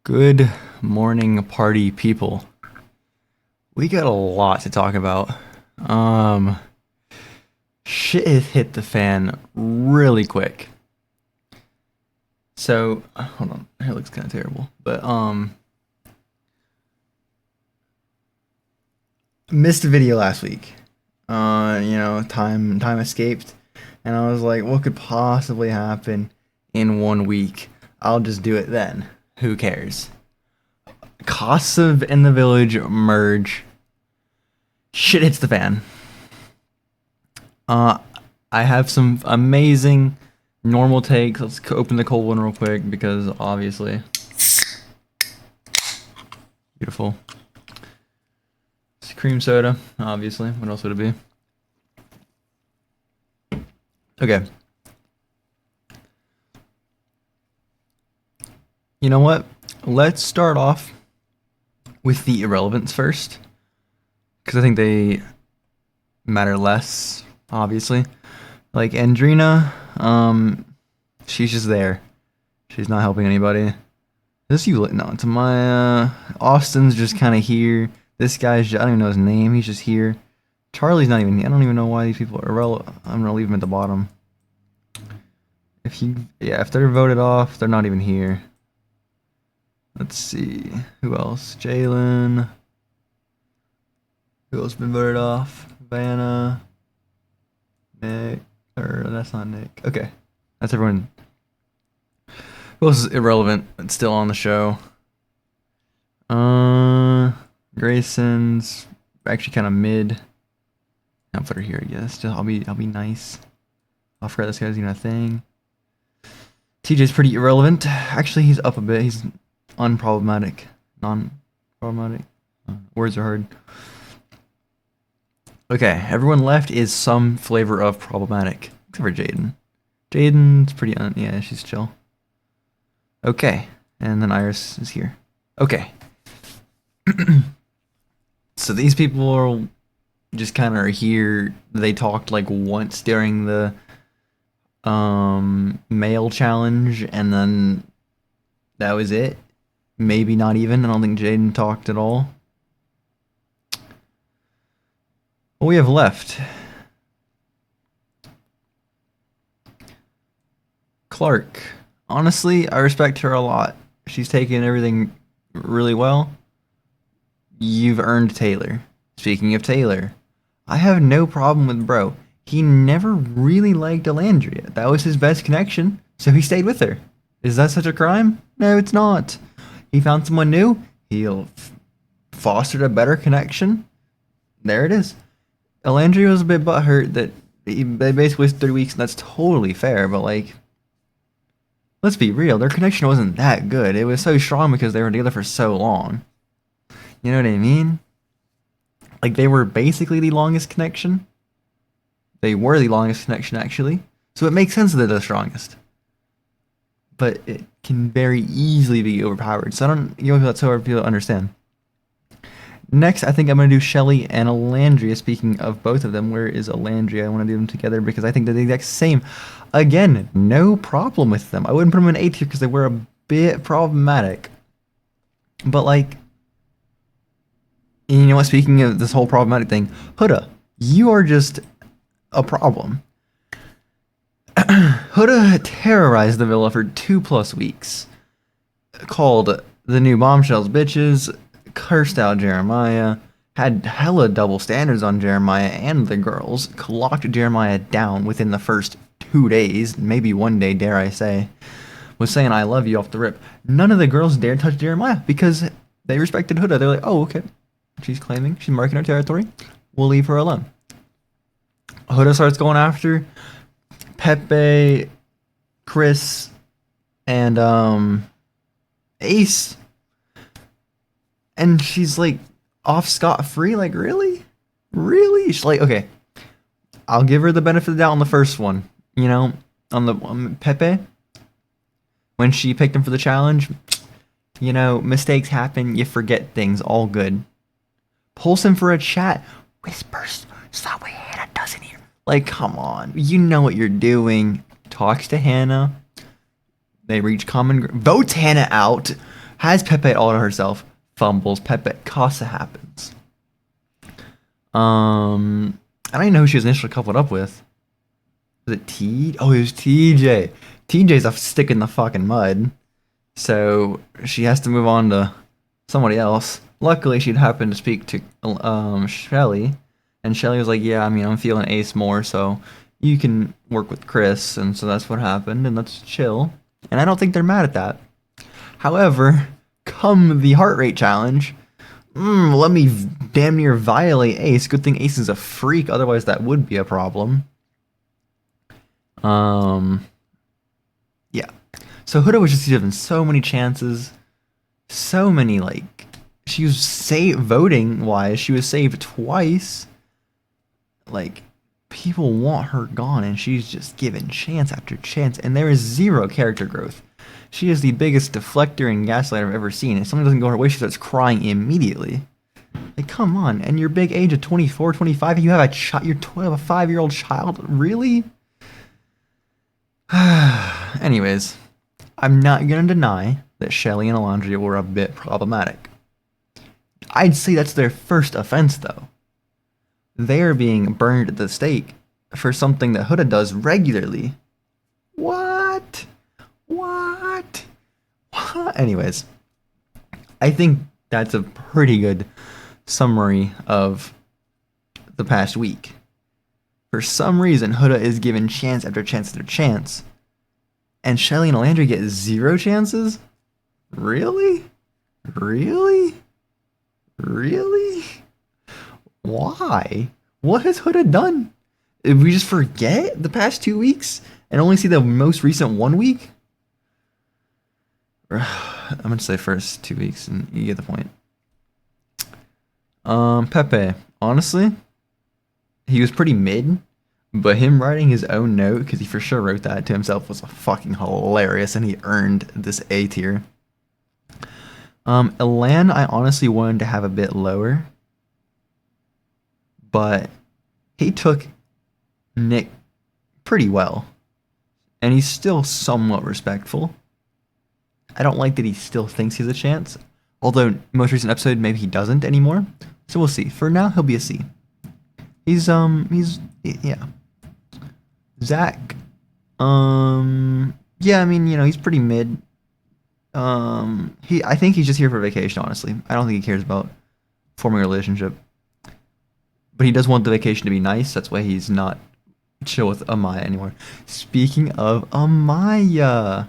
Good morning, party people. We got a lot to talk about. Um, Shit has hit the fan really quick. So, hold on. Hair looks kind of terrible, but missed a video last week. Time escaped, and I was like, what could possibly happen in 1 week? I'll just do it then. Who cares? Casa and the Village merge. Shit hits the fan. I have some amazing normal takes. Let's open the cold one real quick because obviously, beautiful. It's cream soda, obviously. What else would it be? Okay. You know what? Let's start off with the irrelevance first, because I think they matter less, obviously. Like Andrina, she's just there. She's not helping anybody. This you no, to my Austin's just kind of here. This guy's I don't even know his name. He's just here. Charlie's not even. I don't even know why these people are irrelevant. I'm gonna leave them at the bottom. If they're voted off, they're not even here. Let's see. Who else? Jalen. Who else been voted off? Vanna. Nick. Or that's not Nick. Okay. That's everyone. Who else is irrelevant but still on the show? Grayson's actually kind of mid. I'll put her here, I guess. I'll be nice. I'll forget this guy's doing a thing. TJ's pretty irrelevant. Actually, he's up a bit. He's unproblematic. Non-problematic. Words are hard. Okay, everyone left is some flavor of problematic. Except for Jaden. Jaden's pretty yeah, she's chill. Okay, and then Iris is here. Okay. So these people are just kind of here. They talked like once during the male challenge, and then that was it. Maybe not even. I don't think Jaden talked at all. What we have left? Clark. Honestly, I respect her a lot. She's taken everything really well. You've earned Taylor. Speaking of Taylor, I have no problem with bro. He never really liked Elandria. That was his best connection, so he stayed with her. Is that such a crime? No, it's not. He found someone new. He fostered a better connection. There it is. Elandria was a bit butthurt that they basically wasted 3 weeks, and that's totally fair, but like, let's be real, their connection wasn't that good. It was so strong because they were together for so long. You know what I mean? Like, they were basically the longest connection. They were the longest connection, actually. So it makes sense that they're the strongest. But it can very easily be overpowered. So I don't, that's so hard for people to understand. Next, I think I'm going to do Shelly and Elandria. Speaking of both of them, where is Elandria? I want to do them together because I think they're the exact same. Again, no problem with them. I wouldn't put them in 8th tier because they were a bit problematic. But like, you know what, speaking of this whole problematic thing, Huda, you are just a problem. Huda terrorized the villa for 2+ weeks. Called the new bombshells bitches, cursed out Jeremiah, had hella double standards on Jeremiah and the girls, locked Jeremiah down within the first 2 days, maybe 1 day, dare I say, was saying I love you off the rip. None of the girls dared touch Jeremiah because they respected Huda. They're like, oh, okay. She's claiming, she's marking her territory. We'll leave her alone. Huda starts going after Pepe, Chris, and Ace. And she's like off scot-free. Like, really? Really? She's like, okay, I'll give her the benefit of the doubt on the first one. You know, on Pepe, when she picked him for the challenge, you know, mistakes happen. You forget things. All good. Pulls him for a chat. Whispers so Hannah doesn't hear. Like, come on. You know what you're doing. Talks to Hannah. They reach common votes Hannah out. Has Pepe all to herself. Fumbles. Pepe Casa happens. I don't even know who she was initially coupled up with. Was it T? Oh, it was TJ. TJ's a stick in the fucking mud. So she has to move on to somebody else. Luckily, she'd happened to speak to Shelly. And Shelly was like, yeah, I mean, I'm feeling Ace more, so you can work with Chris. And so that's what happened, and let's chill. And I don't think they're mad at that. However, come the heart rate challenge, let me damn near violate Ace. Good thing Ace is a freak, otherwise that would be a problem. Yeah. So Huda was just given so many chances, so many, like, she was saved, voting wise, she was saved twice. Like, people want her gone, and she's just given chance after chance, and there is zero character growth. She is the biggest deflector and gaslighter I've ever seen. If something doesn't go her way, she starts crying immediately. Like, come on. And your big age of 24, 25, you have you're 12, a 5-year-old child? Really? Anyways, I'm not going to deny that Shelly and Alondria were a bit problematic. I'd say that's their first offense, though. They're being burned at the stake for something that Huda does regularly. What? Anyways, I think that's a pretty good summary of the past week. For some reason, Huda is given chance after chance after chance, and Shelly and Alandria get 0 chances? Really? Why? What has Huda done? Did we just forget the past 2 weeks and only see the most recent 1 week? I'm gonna say first 2 weeks, and you get the point. Pepe, honestly, he was pretty mid, but him writing his own note, because he for sure wrote that to himself, was fucking hilarious, and he earned this A tier. Elan, I honestly wanted to have a bit lower, but he took Nick pretty well, and he's still somewhat respectful. I don't like that he still thinks he has a chance, although most recent episode maybe he doesn't anymore. So we'll see. For now, he'll be a C. Yeah. Zach, yeah, I mean, you know, he's pretty mid. I think he's just here for vacation, honestly. I don't think he cares about forming a relationship. But he does want the vacation to be nice. That's why he's not chill with Amaya anymore. Speaking of Amaya,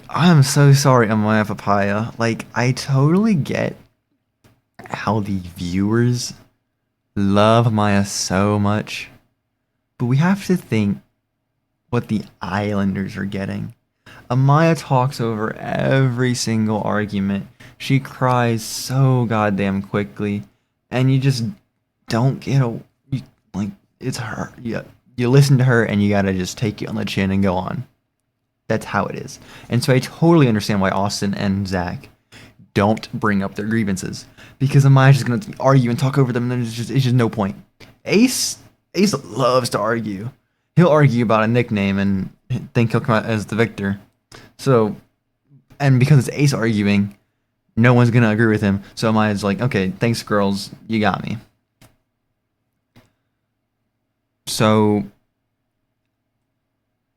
I'm so sorry, Amaya Papaya. Like, I totally get how the viewers love Amaya so much, but we have to think what the Islanders are getting. Amaya talks over every single argument. She cries so goddamn quickly, and you just don't get it's her. You listen to her, and you gotta just take it on the chin and go on. That's how it is. And so I totally understand why Austin and Zach don't bring up their grievances, because Amaya's just gonna argue and talk over them, and it's just no point. Ace loves to argue. He'll argue about a nickname and think he'll come out as the victor. So, and because it's Ace arguing, no one's gonna agree with him. So Amaya's like, okay, thanks girls, you got me. So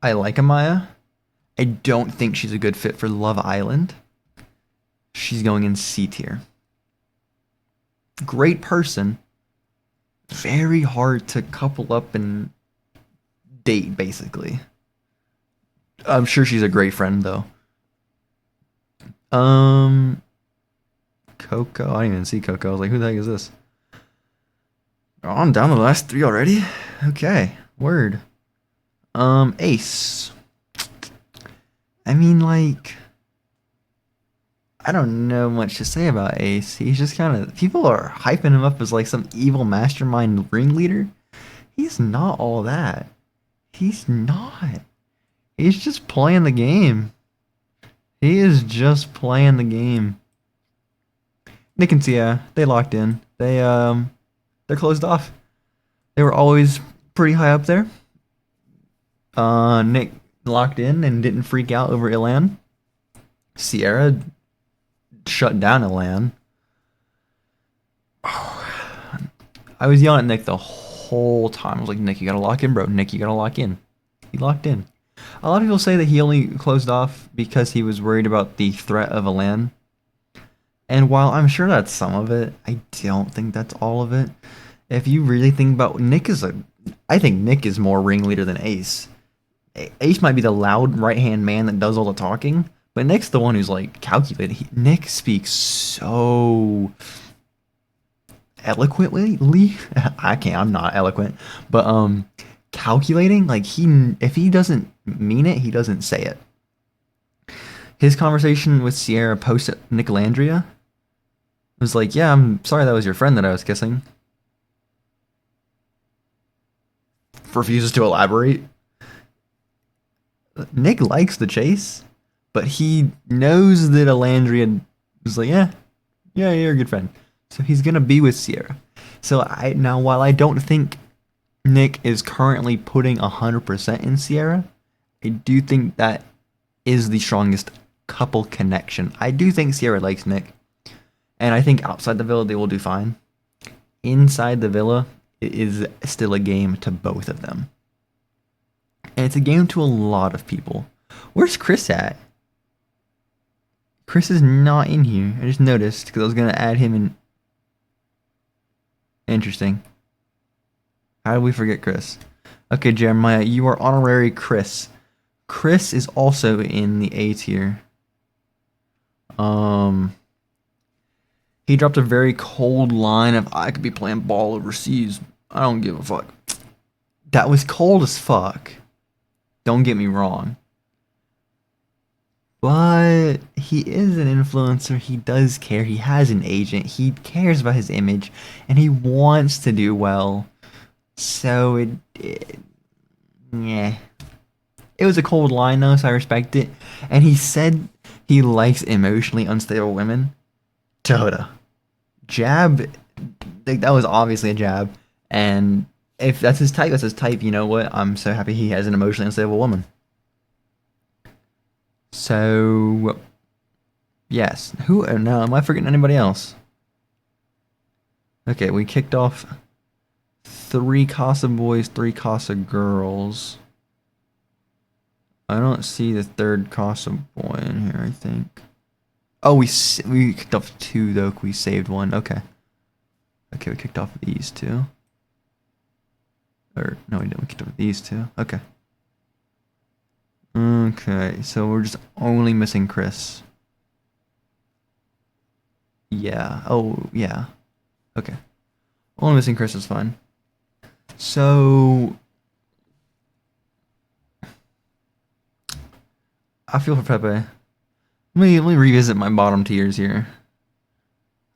I like Amaya. I don't think she's a good fit for Love Island. She's going in C tier. Great person. Very hard to couple up and date, basically. I'm sure she's a great friend, though. Coco. I didn't even see Coco. I was like, who the heck is this? Oh, I'm down to the last 3 already? Okay. Word. Ace. I mean, like, I don't know much to say about Ace. He's just kind of, people are hyping him up as like some evil mastermind ringleader. He's not all that. He's not. He's just playing the game. He is just playing the game. Nick and Tia, they locked in. They're closed off. They were always pretty high up there. Nick locked in and didn't freak out over Ilan. Sierra shut down Elan. I was yelling at Nick the whole time. I was like, Nick, you gotta lock in, bro. Nick, you gotta lock in. He locked in. A lot of people say that he only closed off because he was worried about the threat of Elan. And while I'm sure that's some of it, I don't think that's all of it. If you really think about I think Nick is more ringleader than Ace. Ace might be the loud right-hand man that does all the talking, but Nick's the one who's like calculated. Nick speaks so eloquently. I'm not eloquent, but calculating. Like if he doesn't mean it, he doesn't say it. His conversation with Sierra post Nicolandria was like, yeah, I'm sorry that was your friend that I was kissing. Refuses to elaborate. Nick likes the chase, but he knows that Elandria is like, yeah, you're a good friend. So he's gonna be with Sierra. So while I don't think Nick is currently putting 100% in Sierra, I do think that is the strongest couple connection. I do think Sierra likes Nick, and I think outside the villa they will do fine. Inside the villa, it is still a game to both of them. And it's a game to a lot of people. Where's Chris at? Chris is not in here. I just noticed because I was going to add him in. Interesting. How did we forget Chris? Okay, Jeremiah, you are honorary Chris. Chris is also in the A tier. He dropped a very cold line of, I could be playing ball overseas. I don't give a fuck. That was cold as fuck. Don't get me wrong. But he is an influencer. He does care. He has an agent. He cares about his image. And he wants to do well. So yeah. It was a cold line though, so I respect it. And he said he likes emotionally unstable women. Toda. Jab. That was obviously a jab. And if that's his type, that's his type. You know what? I'm so happy he has an emotionally unstable woman. So, yes. Who? Oh no, am I forgetting anybody else? Okay, we kicked off 3 Casa boys, 3 Casa girls. I don't see the 3rd Casa boy in here, I think. Oh, we kicked off 2 though. We saved 1. Okay. Okay, we kicked off these 2. Or, no, we didn't. We kicked off these 2. Okay. Okay, so we're just only missing Chris. Yeah. Oh, yeah. Okay. Only missing Chris is fine. So, I feel for Pepe. Let me revisit my bottom tiers here.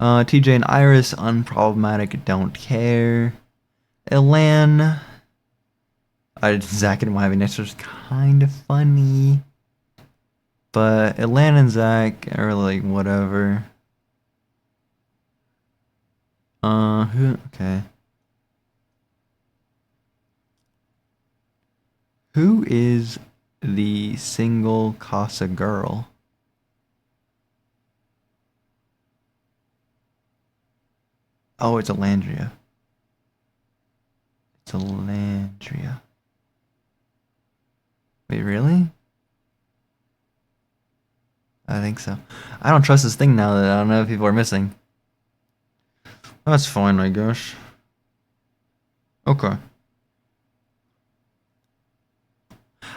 TJ and Iris, unproblematic, don't care. Elan. Zach and Wivey next was kind of funny. But Elan and Zach are like, whatever. Okay. Who is the single Casa girl? Oh, it's Elandria. It's Elandria. Wait, really? I think so. I don't trust this thing now that I don't know if people are missing. That's fine, I guess. Okay.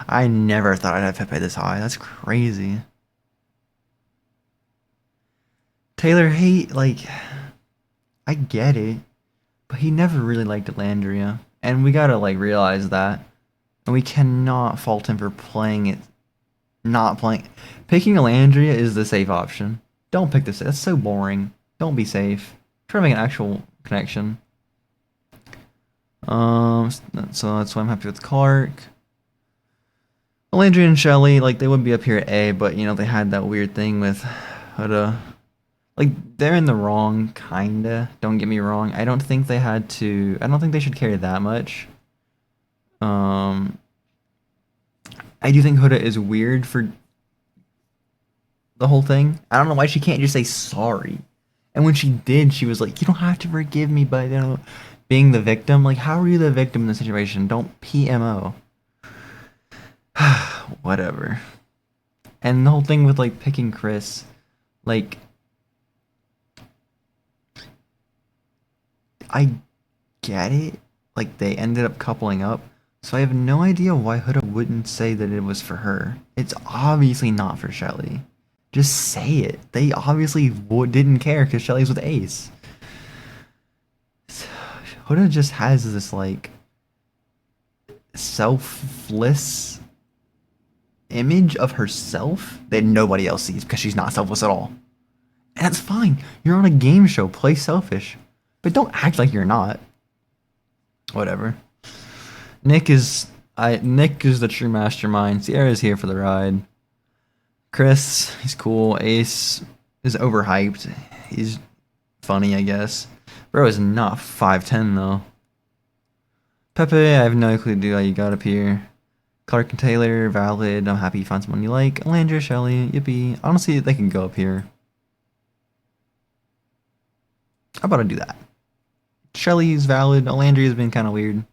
I never thought I'd have Pepe this high. That's crazy. Taylor, I get it, but he never really liked Elandria, and we gotta realize that, and we cannot fault him for not playing. Picking Elandria is the safe option. Don't pick this. That's so boring. Don't be safe. Try to make an actual connection. So that's why I'm happy with Clark. Elandria and Shelly, they would be up here at A, but they had that weird thing with Huda. They're in the wrong, kinda. Don't get me wrong. I don't think they should carry that much. I do think Huda is weird for the whole thing. I don't know why she can't just say sorry. And when she did, she was like, "You don't have to forgive me," but you know, being the victim, like, how are you the victim in the situation? Don't PMO. Whatever. And the whole thing with like picking Chris, like, I get it. Like, they ended up coupling up. So I have no idea why Huda wouldn't say that it was for her. It's obviously not for Shelly. Just say it. They obviously didn't care because Shelly's with Ace. Huda just has this like selfless image of herself that nobody else sees because she's not selfless at all. And that's fine. You're on a game show. Play selfish. But don't act like you're not. Whatever. Nick is the true mastermind. Sierra's here for the ride. Chris, he's cool. Ace is overhyped. He's funny, I guess. Bro is not 5'10" though. Pepe, I have no clue how you got up here. Clark and Taylor, valid. I'm happy you found someone you like. Alandra, Shelly, yippee. Honestly, they can go up here. How about I do that? Shelly's valid. Alandria has been kind of weird.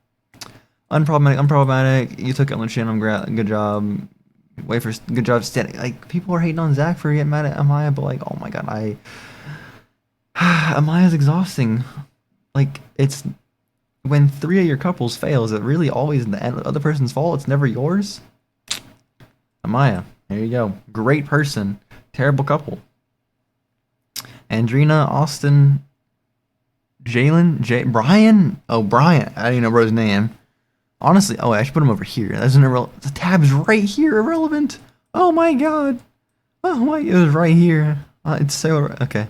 Unproblematic. You took it on the chin. Good job. Wait for good job. Steady. Like, people are hating on Zach for getting mad at Amaya, but like, oh my god, Amaya's exhausting. Like, it's when 3 of your couples fail, is it really always the other person's fault? It's never yours. Amaya, there you go. Great person, terrible couple. Andrina, Austin, Jalen, Brian. Oh, Brian. I didn't even know bro's name. Honestly, oh, I should put him over here. That's irrelevant. The tab's right here, irrelevant. Oh my god. Oh my, it was right here. It's so okay.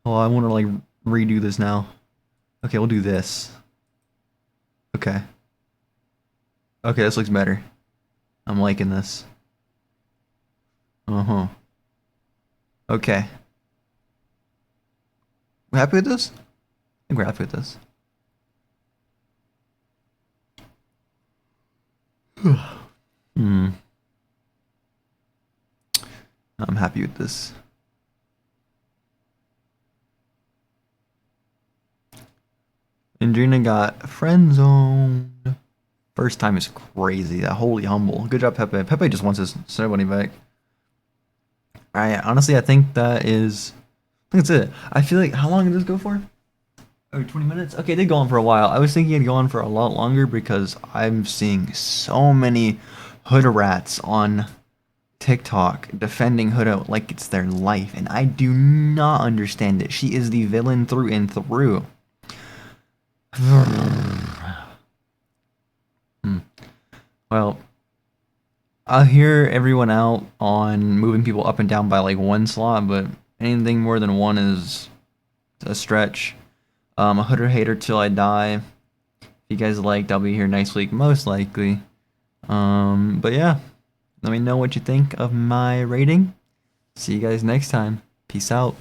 Oh, I want to like redo this now. Okay, we'll do this. Okay. Okay, this looks better. I'm liking this. Uh-huh. Okay. We happy with this? I think we're happy with this. I'm happy with this. Andrina got friend zoned. First time is crazy. That holy humble. Good job, Pepe. Pepe just wants his ceremony back. Alright, honestly, I think that's it. I feel like, how long did this go for? Oh, 20 minutes? Okay, it did go on for a while. I was thinking it'd go on for a lot longer because I'm seeing so many Huda rats on TikTok defending Huda like it's their life, and I do not understand it. She is the villain through and through. Well, I'll hear everyone out on moving people up and down by like 1 slot, but anything more than 1 is a stretch. A Huda hater till I die. If you guys liked, I'll be here next week, most likely. But yeah, let me know what you think of my rating. See you guys next time. Peace out.